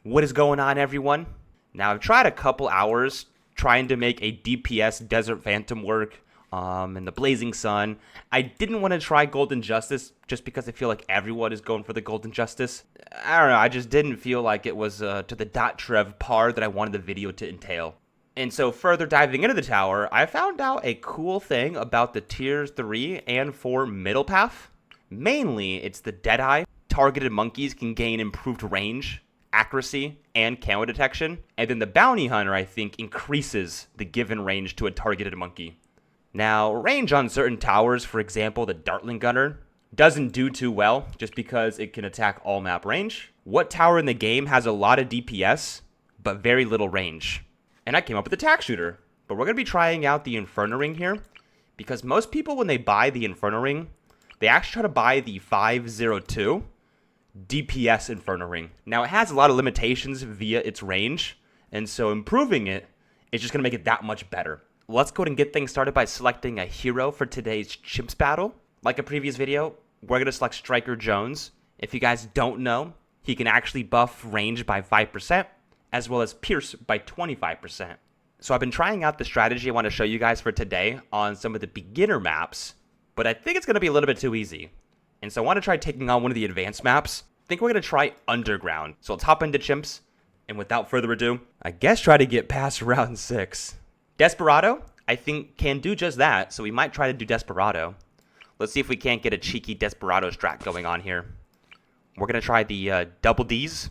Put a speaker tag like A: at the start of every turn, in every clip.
A: What is going on, everyone? Now, I've tried a couple hours trying to make a DPS Desert Phantom work in the Blazing Sun. I didn't want to try Golden Justice just because I feel like everyone is going for the Golden Justice. I don't know, I just didn't feel like it was to the Dot Trev par that I wanted the video to entail. And so further diving into the tower, I found out a cool thing about the tier 3 and 4 middle path. Mainly, it's the Deadeye. Targeted monkeys can gain improved range, accuracy, and camo detection. And then the Bounty Hunter, I think, increases the given range to a targeted monkey. Now, range on certain towers, for example, the Dartling Gunner, doesn't do too well just because it can attack all map range. What tower in the game has a lot of DPS, but very little range? And I came up with the Tack Shooter. But we're going to be trying out the Inferno Ring here, because most people, when they buy the Inferno Ring, they actually try to buy the 502 DPS Inferno Ring. Now, it has a lot of limitations via its range, and so improving it is just going to make it that much better. Let's go ahead and get things started by selecting a hero for today's Chimps battle. Like a previous video, we're going to select Striker Jones. If you guys don't know, he can actually buff range by 5%, as well as pierce by 25%. So I've been trying out the strategy I want to show you guys for today on some of the beginner maps, but I think it's going to be a little bit too easy. And so I want to try taking on one of the advanced maps. I think we're going to try Underground. So let's hop into Chimps, and without further ado, I guess try to get past round 6. Desperado, I think, can do just that, so we might try to do Desperado. Let's see if we can't get a cheeky Desperado strat going on here. We're going to try the double Ds.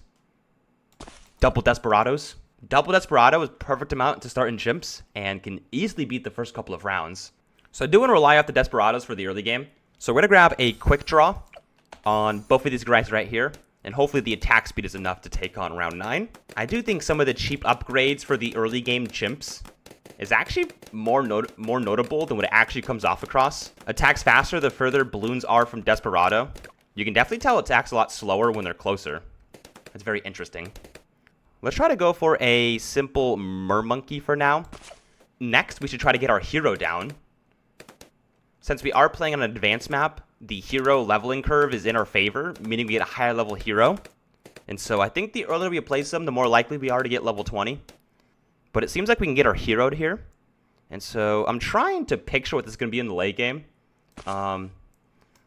A: Double Desperados. Double Desperado is perfect amount to start in Chimps and can easily beat the first couple of rounds. So I do want to rely off the Desperados for the early game. So we're going to grab a quick draw on both of these guys right here. And hopefully the attack speed is enough to take on round 9. I do think some of the cheap upgrades for the early game Chimps is actually more notable than what it actually comes off across. Attacks faster the further balloons are from Desperado. You can definitely tell it attacks a lot slower when they're closer. That's very interesting. Let's try to go for a simple mermonkey for now. Next, we should try to get our hero down. Since we are playing on an advanced map, the hero leveling curve is in our favor, meaning we get a higher level hero. And so I think the earlier we place them, the more likely we are to get level 20. But it seems like we can get our hero here. And so I'm trying to picture what this is going to be in the late game. We're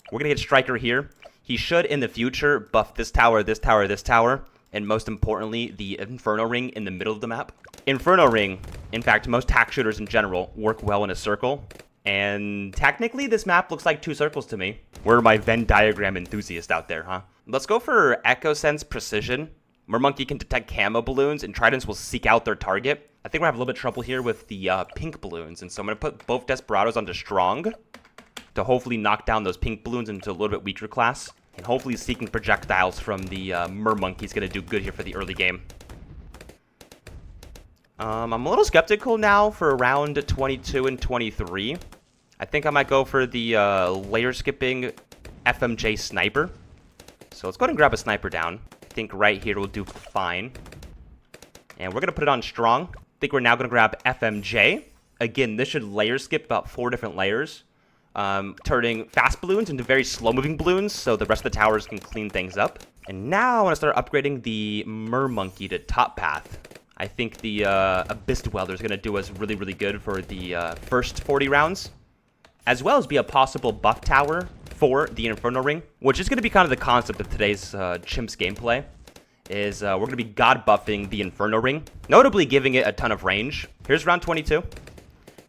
A: going to get Striker here. He should, in the future, buff this tower, this tower, this tower. And most importantly, the Inferno Ring in the middle of the map. Inferno Ring, in fact, most tack shooters in general work well in a circle. And technically, this map looks like 2 circles to me. We're my Venn diagram enthusiast out there, huh? Let's go for Echo Sense Precision. Mermonkey can detect camo balloons, and Tridents will seek out their target. I think we're having a little bit of trouble here with the pink balloons. And so I'm going to put both Desperados onto Strong to hopefully knock down those pink balloons into a little bit weaker class. And hopefully seeking projectiles from the Mermonkey is going to do good here for the early game. I'm a little skeptical now for round 22 and 23. I think I might go for the layer skipping FMJ Sniper. So let's go ahead and grab a Sniper down. I think right here will do fine. And we're going to put it on Strong. I think we're now going to grab FMJ. Again, this should layer skip about 4 different layers. Turning fast balloons into very slow-moving balloons, so the rest of the towers can clean things up. And now I want to start upgrading the Mermonkey to top path. I think the Abyss Dweller is going to do us really, really good for the first 40 rounds, as well as be a possible buff tower for the Inferno Ring, which is going to be kind of the concept of today's Chimps gameplay. Is we're going to be god buffing the Inferno Ring, notably giving it a ton of range. Here's round 22.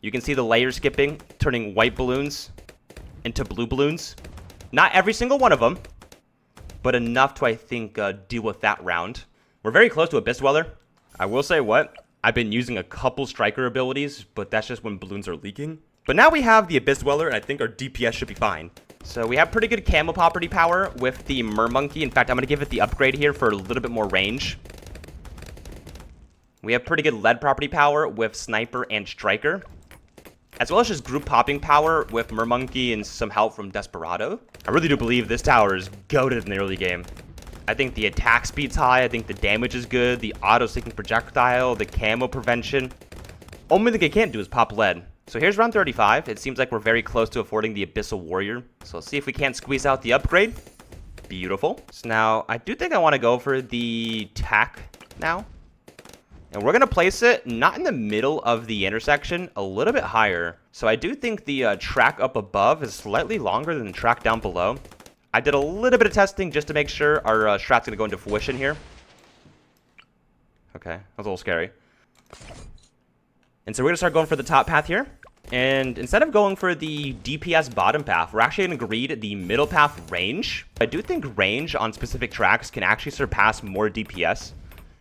A: You can see the layer skipping, turning white balloons into blue balloons. Not every single one of them, but enough to, I think, deal with that round. We're very close to Abyss Dweller. I will say what? I've been using a couple Striker abilities, but that's just when balloons are leaking. But now we have the Abyss Dweller, and I think our DPS should be fine. So we have pretty good camo property power with the Mermonkey. In fact, I'm going to give it the upgrade here for a little bit more range. We have pretty good lead property power with Sniper and Striker, as well as just group popping power with Mermonkey and some help from Desperado. I really do believe this tower is goated in the early game. I think the attack speed's high, I think the damage is good, the auto-sinking projectile, the camo prevention. Only thing it can't do is pop lead. So here's round 35. It seems like we're very close to affording the Abyssal Warrior. So let's see if we can't squeeze out the upgrade. Beautiful. So now, I do think I want to go for the tack now. And we're going to place it not in the middle of the intersection, a little bit higher. So I do think the track up above is slightly longer than the track down below. I did a little bit of testing just to make sure our strat's going to go into fruition here. Okay, that was a little scary. And so we're going to start going for the top path here. And instead of going for the DPS bottom path, we're actually going to greed the middle path range. I do think range on specific tracks can actually surpass more DPS,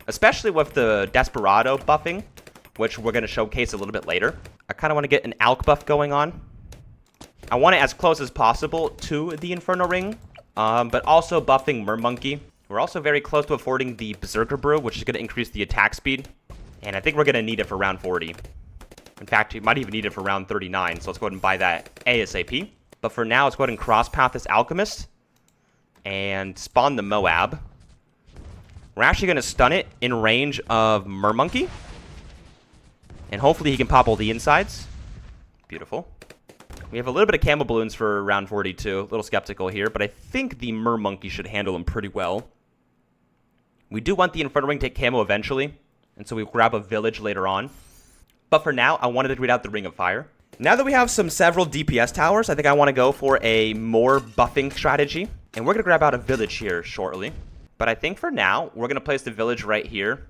A: especially with the Desperado buffing, which we're going to showcase a little bit later. I kind of want to get an Alk buff going on. I want it as close as possible to the Inferno ring, but also buffing Mermonkey. We're also very close to affording the Berserker Brew, which is going to increase the attack speed. And I think we're going to need it for round 40. In fact, you might even need it for round 39, so let's go ahead and buy that ASAP. But for now, let's go ahead and cross-path this Alchemist and spawn the Moab. We're actually going to stun it in range of Mermonkey. And hopefully he can pop all the insides. Beautiful. We have a little bit of camo balloons for round 42. A little skeptical here, but I think the Mermonkey should handle him pretty well. We do want the Inferno Ring to take camo eventually, and so we grab a village later on. But for now, I wanted to read out the Ring of Fire. Now that we have several DPS towers, I think I want to go for a more buffing strategy. And we're going to grab out a village here shortly. But I think for now, we're going to place the village right here.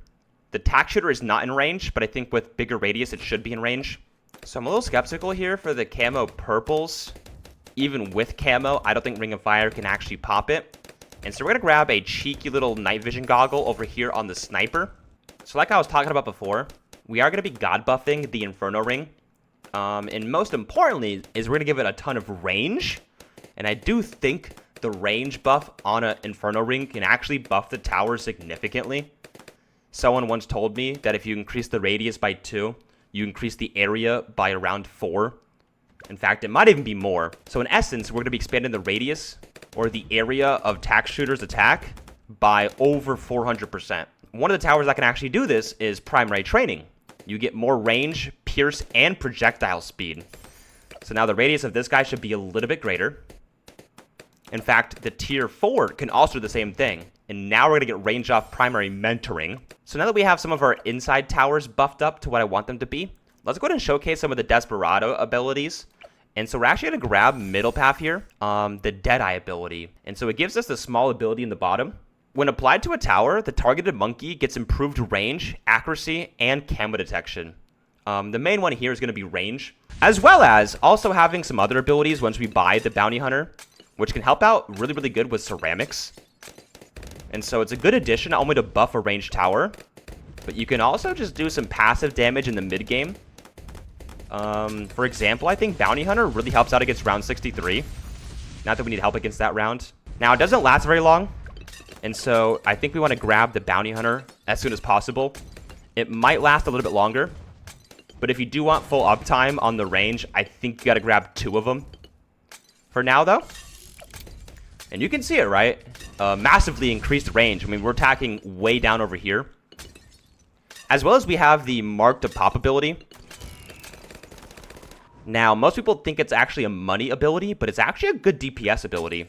A: The tack shooter is not in range, but I think with bigger radius, it should be in range. So I'm a little skeptical here for the camo purples. Even with camo, I don't think Ring of Fire can actually pop it. And so we're going to grab a cheeky little night vision goggle over here on the sniper. So like I was talking about before, we are going to be god buffing the Inferno Ring. And most importantly is we're going to give it a ton of range. And I do think the range buff on an Inferno Ring can actually buff the tower significantly. Someone once told me that if you increase the radius by 2, you increase the area by around 4. In fact, it might even be more. So in essence, we're going to be expanding the radius or the area of tack shooter's attack by over 400%. One of the towers that can actually do this is Primary Training. You get more range, pierce, and projectile speed. So now the radius of this guy should be a little bit greater. In fact, the tier 4 can also do the same thing. And now we're going to get range off primary mentoring. So now that we have some of our inside towers buffed up to what I want them to be, let's go ahead and showcase some of the Desperado abilities. And so we're actually going to grab middle path here, the Deadeye ability. And so it gives us the small ability in the bottom. When applied to a tower, the targeted monkey gets improved range, accuracy, and camo detection. The main one here is going to be range, as well as also having some other abilities once we buy the Bounty Hunter, which can help out really, really good with ceramics. And so it's a good addition not only to buff a ranged tower, but you can also just do some passive damage in the mid game. For example, I think Bounty Hunter really helps out against round 63. Not that we need help against that round. Now, it doesn't last very long. And so I think we want to grab the Bounty Hunter as soon as possible. It might last a little bit longer. But if you do want full uptime on the range, I think you got to grab 2 of them. For now, though. And you can see it, right? Massively increased range. I mean, we're attacking way down over here. As well as we have the Mark to Pop ability. Now, most people think it's actually a money ability, but it's actually a good DPS ability.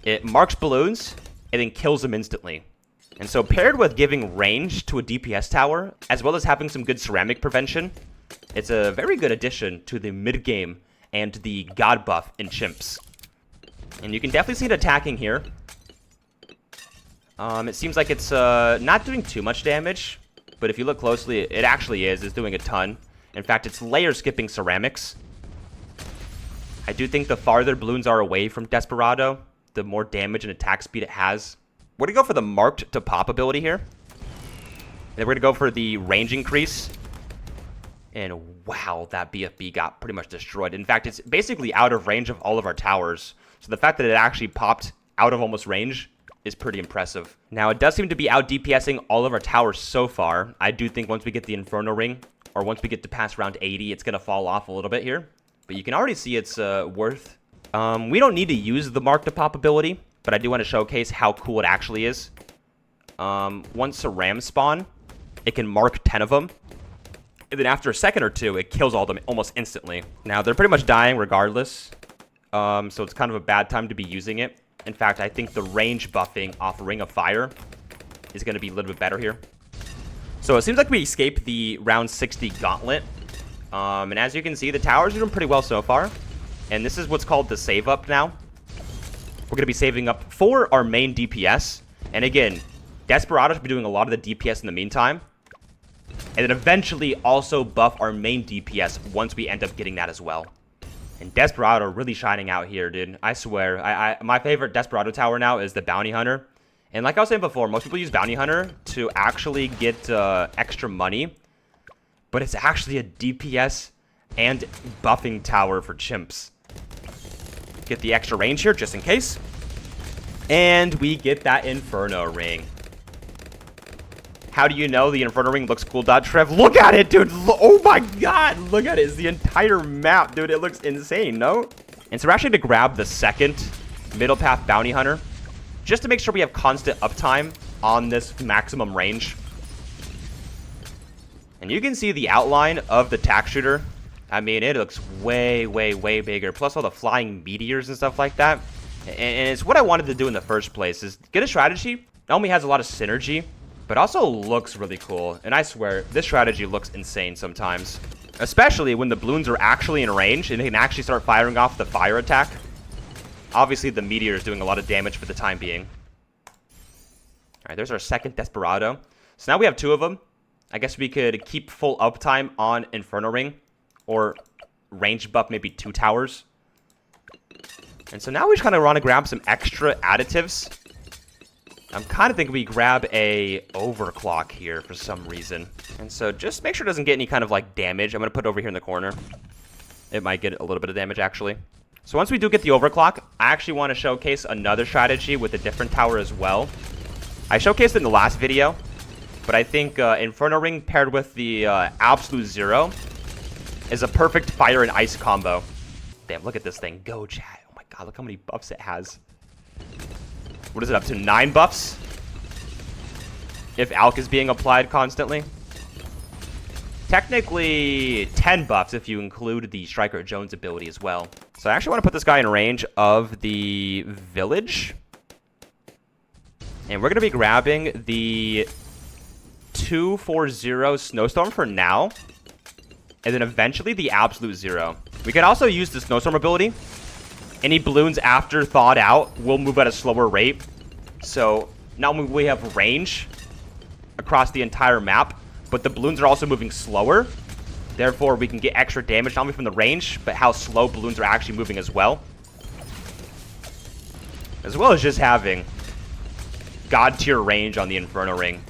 A: It marks balloons and then kills them instantly. And so paired with giving range to a DPS tower, as well as having some good ceramic prevention, it's a very good addition to the mid game and the god buff in chimps. And you can definitely see it attacking here. It seems like it's not doing too much damage, but if you look closely, it actually is. It's doing a ton. In fact, it's layer skipping ceramics. I do think the farther balloons are away from Desperado, the more damage and attack speed it has. We're going to go for the Marked to Pop ability here. And then we're going to go for the range increase. And wow, that BFB got pretty much destroyed. In fact, it's basically out of range of all of our towers. So the fact that it actually popped out of almost range is pretty impressive. Now, it does seem to be out DPSing all of our towers so far. I do think once we get the Inferno Ring, or once we get to past round 80, it's going to fall off a little bit here. But you can already see it's worth. We don't need to use the Mark to Pop ability, but I do want to showcase how cool it actually is. Once a ram spawn, it can mark 10 of them. And then after a second or two, it kills all of them almost instantly. Now, they're pretty much dying regardless. So it's kind of a bad time to be using it. In fact, I think the range buffing off Ring of Fire is going to be a little bit better here. So it seems like we escaped the round 60 gauntlet. And as you can see, the towers are doing pretty well so far. And this is what's called the save up now. We're going to be saving up for our main DPS. And again, Desperado should be doing a lot of the DPS in the meantime. And then eventually also buff our main DPS once we end up getting that as well. And Desperado really shining out here, dude. I swear. My favorite Desperado tower now is the Bounty Hunter. And like I was saying before, most people use Bounty Hunter to actually get extra money. But it's actually a DPS and buffing tower for chimps. Get the extra range here just in case. And we get that Inferno ring. How do you know the Inferno ring looks cool, Dot Trev? Look at it, dude. Oh my god. Look at it. It's the entire map, dude. It looks insane, no? And so we're actually going to grab the second middle path Bounty Hunter, just to make sure we have constant uptime on this maximum range. And you can see the outline of the tack shooter. I mean, it looks way, way, way bigger. Plus all the flying meteors and stuff like that. And it's what I wanted to do in the first place, is get a strategy. Not only has a lot of synergy, but also looks really cool. And I swear, this strategy looks insane sometimes. Especially when the balloons are actually in range and they can actually start firing off the fire attack. Obviously, the meteor is doing a lot of damage for the time being. Alright, there's our second Desperado. So now we have two of them. I guess we could keep full uptime on Inferno Ring. Or range buff maybe 2 towers. And so now we just kind of want to grab some extra additives. I'm kind of thinking we grab a overclock here for some reason. And so just make sure it doesn't get any kind of like damage. I'm going to put it over here in the corner. It might get a little bit of damage actually. So once we do get the overclock, I actually want to showcase another strategy with a different tower as well. I showcased it in the last video, but I think Inferno Ring paired with the Absolute Zero is a perfect fire and ice combo. Damn, look at this thing go, chat. Oh my god, look how many buffs it has. What is it up to? 9 buffs? If Alk is being applied constantly. Technically 10 buffs if you include the Striker Jones ability as well. So I actually want to put this guy in range of the village. And we're going to be grabbing the 240 Snowstorm for now. And then eventually the Absolute Zero. We can also use the Snowstorm ability. Any balloons after thawed out will move at a slower rate. So not only will we have range across the entire map, but the balloons are also moving slower. Therefore, we can get extra damage not only from the range, but how slow balloons are actually moving as well. As well as just having god tier range on the Inferno Ring.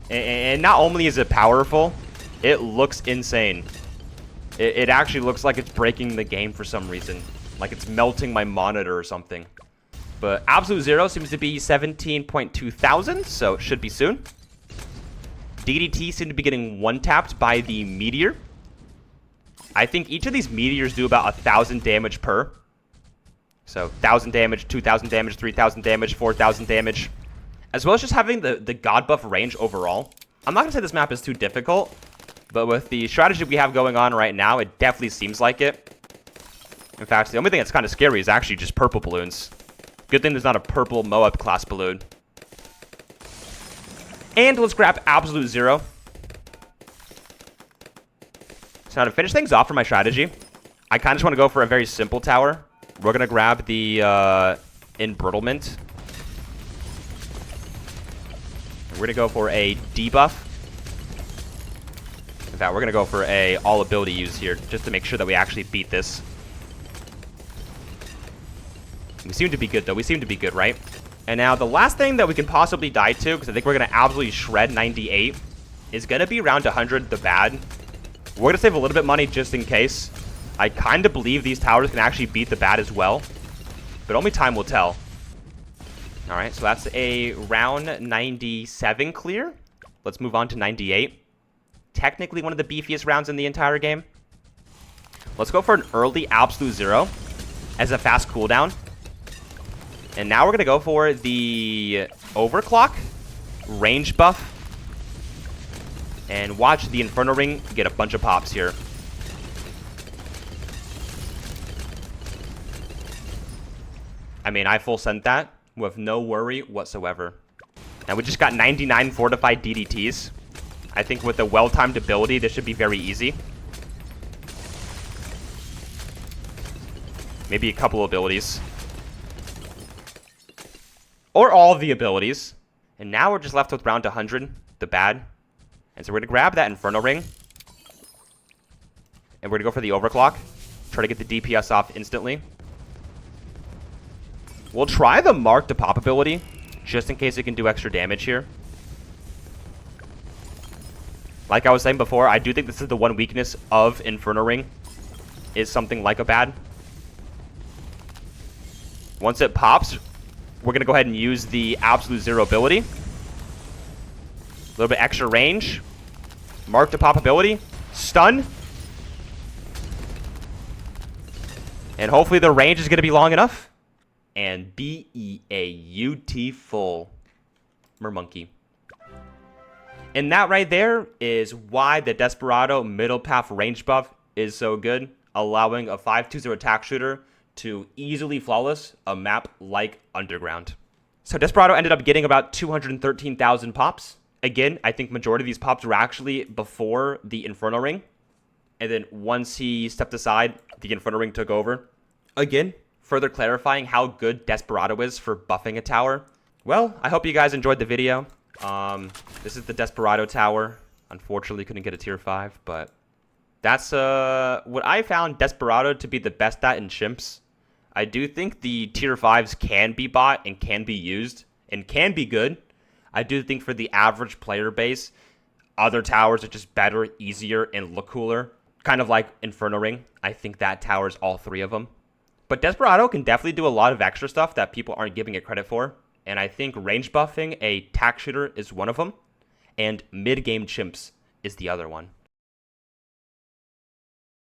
A: And not only is it powerful, it looks insane. It actually looks like it's breaking the game for some reason. Like it's melting my monitor or something. But Absolute Zero seems to be 17.2 thousand, so it should be soon. DDT seem to be getting one-tapped by the meteor. I think each of these meteors do about 1,000 damage per. So 1,000 damage, 2,000 damage, 3,000 damage, 4,000 damage. As well as just having the god buff range overall. I'm not going to say this map is too difficult, but with the strategy we have going on right now, it definitely seems like it. In fact, the only thing that's kind of scary is actually just purple balloons. Good thing there's not a purple Moab class balloon. And let's grab Absolute Zero. So now to finish things off for my strategy, I kind of just want to go for a very simple tower. We're going to grab the Embrittlement. We're going to go for a debuff. In fact, we're going to go for a all ability use here, just to make sure that we actually beat this. We seem to be good, though. We seem to be good, right? And now the last thing that we can possibly die to, because I think we're going to absolutely shred 98, is going to be round 100, the bad. We're going to save a little bit of money just in case. I kind of believe these towers can actually beat the bad as well. But only time will tell. Alright, so that's a round 97 clear. Let's move on to 98. Technically one of the beefiest rounds in the entire game. Let's go for an early Absolute Zero as a fast cooldown. And now we're going to go for the overclock, range buff, and watch the Inferno Ring get a bunch of pops here. I mean, I full sent that with no worry whatsoever. Now we just got 99 fortified DDTs. I think with a well-timed ability, this should be very easy. Maybe a couple abilities. Or all of the abilities. And now we're just left with round 100, the bad. And so we're going to grab that Inferno Ring. And we're going to go for the Overclock. Try to get the DPS off instantly. We'll try the Mark to Pop ability, just in case it can do extra damage here. Like I was saying before, I do think this is the one weakness of Inferno Ring, is something like a bad. Once it pops, we're going to go ahead and use the Absolute Zero ability. A little bit extra range. Mark to Pop ability. Stun. And hopefully the range is going to be long enough. And beautiful Mermonkey. And that right there is why the Desperado middle path range buff is so good, allowing a 5-2-0 attack shooter to easily flawless a map like Underground. So Desperado ended up getting about 213,000 pops. Again, I think majority of these pops were actually before the Inferno Ring. And then once he stepped aside, the Inferno Ring took over. Again, further clarifying how good Desperado is for buffing a tower. Well, I hope you guys enjoyed the video. This is the Desperado tower. Unfortunately, couldn't get a tier 5, but that's what I found Desperado to be the best at in chimps. I do think the tier 5s can be bought and can be used and can be good. I do think for the average player base, other towers are just better, easier, and look cooler. Kind of like Inferno Ring. I think that towers all three of them. But Desperado can definitely do a lot of extra stuff that people aren't giving it credit for. And I think range buffing a tack shooter is one of them. And mid-game chimps is the other one.